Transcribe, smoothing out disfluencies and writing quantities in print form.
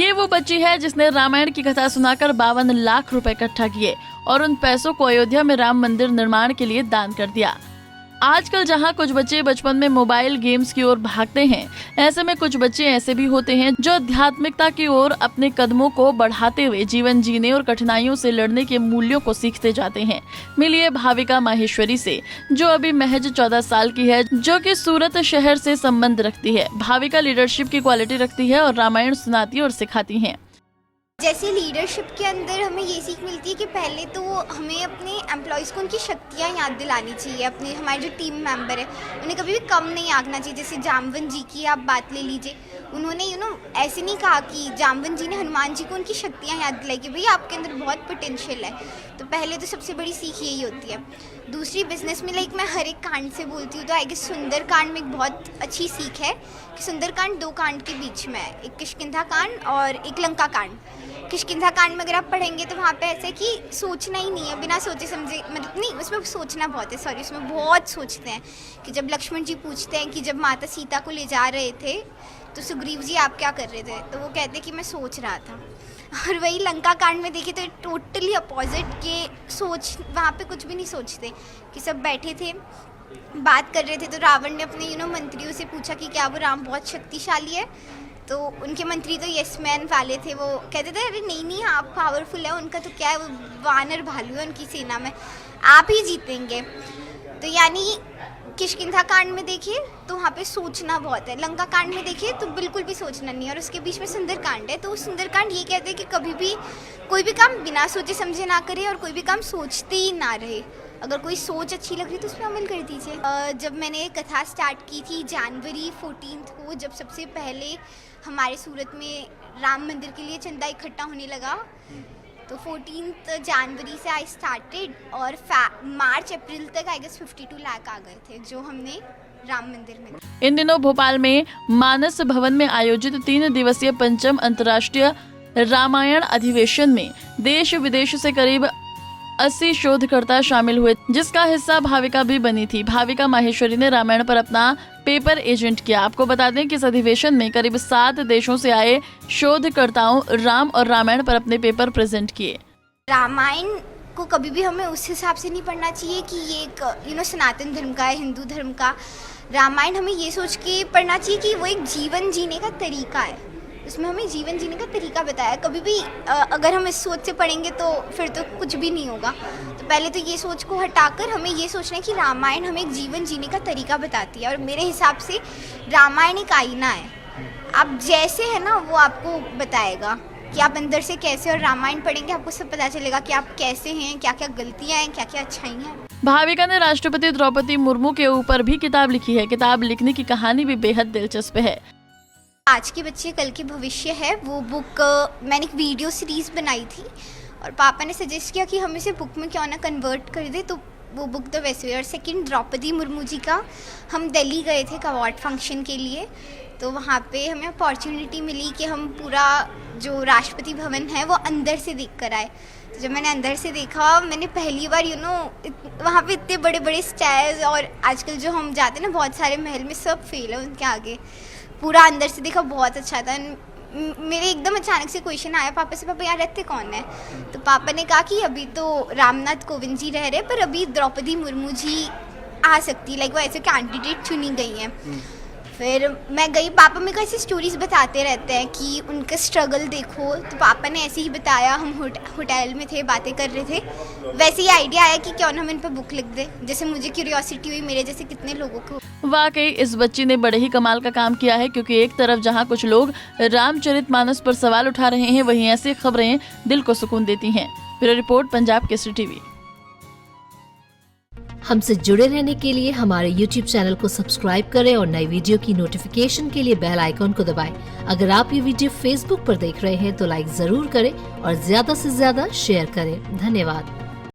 ये वो बच्ची है जिसने रामायण की कथा सुनाकर 52 लाख रुपए इकट्ठा किए और उन पैसों को अयोध्या में राम मंदिर निर्माण के लिए दान कर दिया। आजकल जहां कुछ बच्चे बचपन में मोबाइल गेम्स की ओर भागते हैं, ऐसे में कुछ बच्चे ऐसे भी होते हैं जो आध्यात्मिकता की ओर अपने कदमों को बढ़ाते हुए जीवन जीने और कठिनाइयों से लड़ने के मूल्यों को सीखते जाते हैं। मिलिए भाविका माहेश्वरी से, जो अभी महज 14 साल की है, जो कि सूरत शहर से संबंध रखती है। भाविका लीडरशिप की क्वालिटी रखती है और रामायण सुनाती और सिखाती है। जैसे लीडरशिप के अंदर हमें ये सीख मिलती है कि पहले तो हमें अपने एम्प्लॉयज़ को उनकी शक्तियाँ याद दिलानी चाहिए। अपने हमारे जो टीम मेंबर है उन्हें कभी भी कम नहीं आंकना चाहिए। जैसे जामवन जी की आप बात ले लीजिए, उन्होंने ऐसे नहीं कहा कि जामवन जी ने हनुमान जी को उनकी शक्तियाँ याद दिलाई कि भाई आपके अंदर बहुत पोटेंशियल है। तो पहले तो सबसे बड़ी सीख यही होती है। दूसरी, बिजनेस में मैं हर एक कांड से बोलती हूँ, तो आई गेस सुंदरकांड में एक बहुत अच्छी सीख है कि सुंदरकांड 2 कांड के बीच में है, एक किष्किंधा कांड और एक लंका कांड। किष्किंधा कांड में अगर आप पढ़ेंगे तो वहाँ पे ऐसा है कि सोचना ही नहीं है, बिना सोचे समझे, मतलब नहीं, उसमें सोचना बहुत है, सॉरी, उसमें बहुत सोचते हैं कि जब लक्ष्मण जी पूछते हैं कि जब माता सीता को ले जा रहे थे तो सुग्रीव जी आप क्या कर रहे थे, तो वो कहते हैं कि मैं सोच रहा था। और वही लंका कांड में देखिए तो टोटली अपोजिट के सोच, वहाँ पे कुछ भी नहीं सोचते कि सब बैठे थे बात कर रहे थे। तो रावण ने अपने मंत्रियों से पूछा कि क्या वो राम बहुत शक्तिशाली है, तो उनके मंत्री तो यस मैन वाले थे, वो कहते थे अरे नहीं आप पावरफुल है, उनका तो क्या है, वो वानर भालू है उनकी सेना में, आप ही जीतेंगे। तो यानी किष्किंधा कांड में देखिए तो वहाँ पे सोचना बहुत है, लंका कांड में देखिए तो बिल्कुल भी सोचना नहीं है, और उसके बीच में सुंदरकांड है। तो सुंदरकांड ये कहते हैं कि कभी भी कोई भी काम बिना सोचे समझे ना करे और कोई भी काम सोचते ही ना रहे। अगर कोई सोच अच्छी लग रही है तो उसमें अमल कर दीजिए। जब मैंने कथा स्टार्ट की थी जनवरी 14 को, जब सबसे पहले हमारे सूरत में राम मंदिर के लिए चंदा इकट्ठा होने लगा, तो 14 जनवरी से आई स्टार्टेड और मार्च अप्रैल तक आई गेस 52 लाख आ गए थे जो हमने राम मंदिर में। इन दिनों भोपाल में मानस भवन में आयोजित 3 दिवसीय पंचम अंतर्राष्ट्रीय रामायण अधिवेशन में देश विदेश से करीब 80 शोधकर्ता शामिल हुए, जिसका हिस्सा भाविका भी बनी थी। भाविका माहेश्वरी ने रामायण पर अपना पेपर एजेंट किया। आपको बता दें कि इस अधिवेशन में करीब 7 देशों से आए शोधकर्ताओं राम और रामायण पर अपने पेपर प्रेजेंट किए। रामायण को कभी भी हमें उस हिसाब से नहीं पढ़ना चाहिए कि ये एक सनातन धर्म का है, हिंदू धर्म का। रामायण हमें ये सोच के पढ़ना चाहिए कि वो एक जीवन जीने का तरीका है, उसमें हमें जीवन जीने का तरीका बताया। कभी भी अगर हम इस सोच से पढ़ेंगे तो फिर तो कुछ भी नहीं होगा। तो पहले तो ये सोच को हटाकर हमें ये सोचना है कि रामायण हमें एक जीवन जीने का तरीका बताती है, और मेरे हिसाब से रामायण एक आईना है। आप जैसे है ना वो आपको बताएगा कि आप अंदर से कैसे, और रामायण पढ़ेंगे आपको सब पता चलेगा कि आप कैसे हैं, क्या क्या गलतियाँ हैं, क्या क्या अच्छाइयाँ हैं। भाविका ने राष्ट्रपति द्रौपदी मुर्मू के ऊपर भी किताब लिखी है। किताब लिखने की कहानी भी बेहद दिलचस्प है। आज के बच्चे कल के भविष्य है, वो बुक मैंने एक वीडियो सीरीज़ बनाई थी और पापा ने सजेस्ट किया कि हम इसे बुक में क्यों ना कन्वर्ट कर दे, तो वो बुक तो वैसे हुई। और सेकंड, द्रौपदी मुर्मू जी का हम दिल्ली गए थे एक अवार्ड फंक्शन के लिए, तो वहाँ पे हमें अपॉर्चुनिटी मिली कि हम पूरा जो राष्ट्रपति भवन है वो अंदर से देख कर आए। तो जब मैंने अंदर से देखा, मैंने पहली बार वहाँ पे इतने बड़े बड़े स्टैर्स, और आजकल जो हम जाते हैं ना बहुत सारे महल में, सब फेल है उनके आगे। पूरा अंदर से देखा, बहुत अच्छा था। मेरे एकदम अचानक से क्वेश्चन आया पापा से, पापा यहाँ रहते कौन है? तो पापा ने कहा कि अभी तो रामनाथ कोविंद जी रह रहे, पर अभी द्रौपदी मुर्मू जी आ सकती, वो ऐसे कैंडिडेट चुनी गई हैं। फिर मैं गई, पापा मेरे को ऐसी स्टोरीज बताते रहते हैं कि उनका स्ट्रगल देखो, तो पापा ने ऐसे ही बताया। हम होटल में थे, बातें कर रहे थे, वैसे ही आइडिया आया कि क्यों ना हम इन पर बुक लिख दे। जैसे मुझे क्यूरियोसिटी हुई, मेरे जैसे कितने लोगों को। वाकई इस बच्ची ने बड़े ही कमाल का काम किया है, क्योंकि एक तरफ जहां कुछ लोग रामचरितमानस पर सवाल उठा रहे हैं, वहीं ऐसी खबरें दिल को सुकून देती हैं। Bureau report, Punjab Kesari TV. हमसे जुड़े रहने के लिए हमारे YouTube चैनल को सब्सक्राइब करें और नई वीडियो की नोटिफिकेशन के लिए बेल आइकॉन को दबाएं। अगर आप ये वीडियो Facebook पर देख रहे हैं तो लाइक जरूर करें और ज्यादा से ज्यादा शेयर करें। धन्यवाद।